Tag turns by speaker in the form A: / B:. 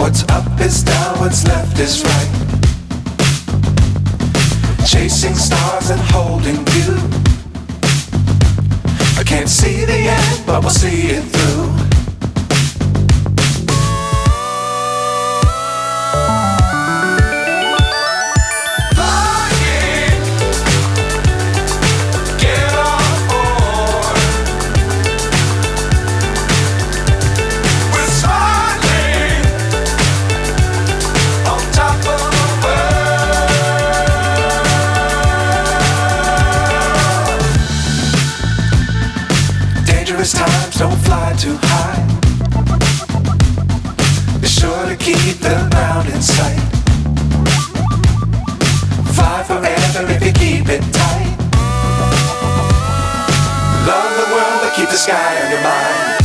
A: What's up is down, what's left is right. Chasing stars and holding you. I can't see the end, but we'll see it through. Dangerous times, don't fly too high. Be sure to keep the ground in sight. Fly forever if you keep it tight. Love the world, but keep the sky on your mind.